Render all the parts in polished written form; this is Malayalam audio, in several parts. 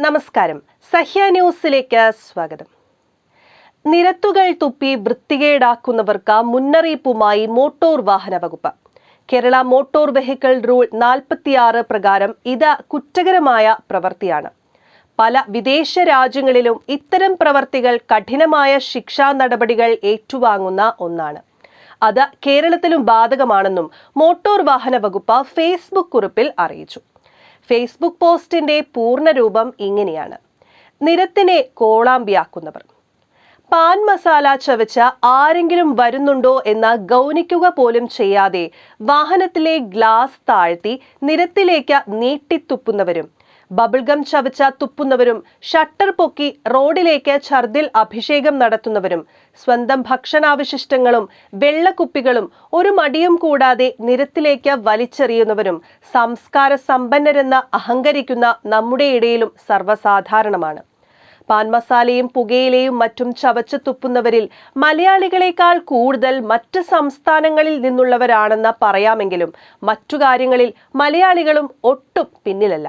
നമസ്കാരം. സഹ്യ ന്യൂസിലേക്ക് സ്വാഗതം. നിരത്തുകൾ തുപ്പി വൃത്തികേടാക്കുന്നവർക്ക് മുന്നറിയിപ്പുമായി മോട്ടോർ വാഹന വകുപ്പ്. കേരള മോട്ടോർ വെഹിക്കിൾ റൂൾ 46 പ്രകാരം ഇത് കുറ്റകരമായ പ്രവൃത്തിയാണ്. പല വിദേശ രാജ്യങ്ങളിലും ഇത്തരം പ്രവർത്തികൾ കഠിനമായ ശിക്ഷാ നടപടികൾ ഏറ്റുവാങ്ങുന്ന ഒന്നാണ്. അത് കേരളത്തിലും ബാധകമാണെന്നും മോട്ടോർ വാഹന വകുപ്പ് ഫേസ്ബുക്ക് കുറിപ്പിൽ അറിയിച്ചു. ഫേസ്ബുക്ക് പോസ്റ്റിന്റെ പൂർണ്ണരൂപം ഇങ്ങനെയാണ്: നിരത്തിനെ കോളാമ്പിയാക്കുന്നവർ. പാൻ മസാല ചവച്ച് ആരെങ്കിലും വരുന്നുണ്ടോ എന്ന് ഗൗനിക്കുക പോലും ചെയ്യാതെ വാഹനത്തിലെ ഗ്ലാസ് താഴ്ത്തി നിരത്തിലേക്ക് നീട്ടിത്തുപ്പുന്നവരും, ബബിൾഗം ചവച്ച തുപ്പുന്നവരും, ഷട്ടർ പൊക്കി റോഡിലേക്ക് ഛർദിൽ അഭിഷേകം നടത്തുന്നവരും, സ്വന്തം ഭക്ഷണാവശിഷ്ടങ്ങളും വെള്ളക്കുപ്പികളും ഒരു മടിയും കൂടാതെ നിരത്തിലേക്ക് വലിച്ചെറിയുന്നവരും സംസ്കാര സമ്പന്നരെന്ന് അഹങ്കരിക്കുന്ന നമ്മുടെ ഇടയിലും സർവ്വസാധാരണമാണ്. പാൻ മസാലയും പുകയിലയും മറ്റും ചവച്ച് തുപ്പുന്നവരിൽ മലയാളികളെക്കാൾ കൂടുതൽ മറ്റ് സംസ്ഥാനങ്ങളിൽ നിന്നുള്ളവരാണെന്ന് പറയാമെങ്കിലും മറ്റു കാര്യങ്ങളിൽ മലയാളികളും ഒട്ടും പിന്നിലല്ല.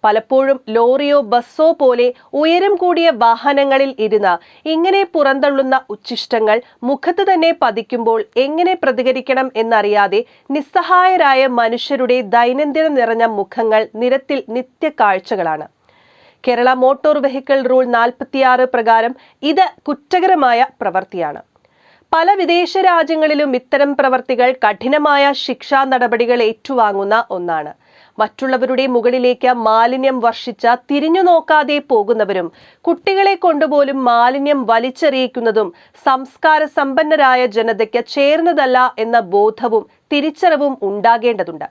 പലപ്പോഴും ലോറിയോ ബസ്സോ പോലെ ഉയരം കൂടിയ വാഹനങ്ങളിൽ ഇരുന്ന് ഇങ്ങനെ പുറന്തള്ളുന്ന ഉച്ഛിഷ്ടങ്ങൾ മുഖത്ത് തന്നെ പതിക്കുമ്പോൾ എങ്ങനെ പ്രതികരിക്കണം എന്നറിയാതെ നിസ്സഹായരായ മനുഷ്യരുടെ ദൈനംദിന നിറഞ്ഞ മുഖങ്ങൾ നിരത്തിൽ നിത്യകാഴ്ചകളാണ്. കേരള മോട്ടോർ വെഹിക്കിൾ റൂൾ 46 പ്രകാരം ഇത് കുറ്റകരമായ പ്രവൃത്തിയാണ്. പല വിദേശ രാജ്യങ്ങളിലും ഇത്തരം പ്രവർത്തികൾ കഠിനമായ ശിക്ഷാ നടപടികൾ ഏറ്റുവാങ്ങുന്ന ഒന്നാണ്. മറ്റുള്ളവരുടെ മുകളിലേക്ക് മാലിന്യം വർഷിച്ച തിരിഞ്ഞു നോക്കാതെ പോകുന്നവരും കുട്ടികളെ കൊണ്ടുപോലും മാലിന്യം വലിച്ചെറിയിക്കുന്നതും സംസ്കാര സമ്പന്നരായ ജനതയ്ക്ക് ചേർന്നതല്ല എന്ന ബോധവും തിരിച്ചറിവും ഉണ്ടാകേണ്ടതുണ്ട്.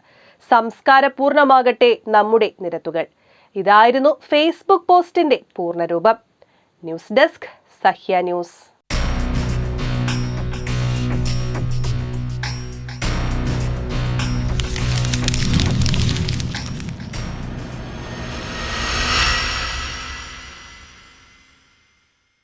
സംസ്കാരപൂർണമാകട്ടെ നമ്മുടെ നിരത്തുകൾ. ഇതായിരുന്നു ഫേസ്ബുക്ക് പോസ്റ്റിന്റെ പൂർണ്ണരൂപം. News desk, Sahya news.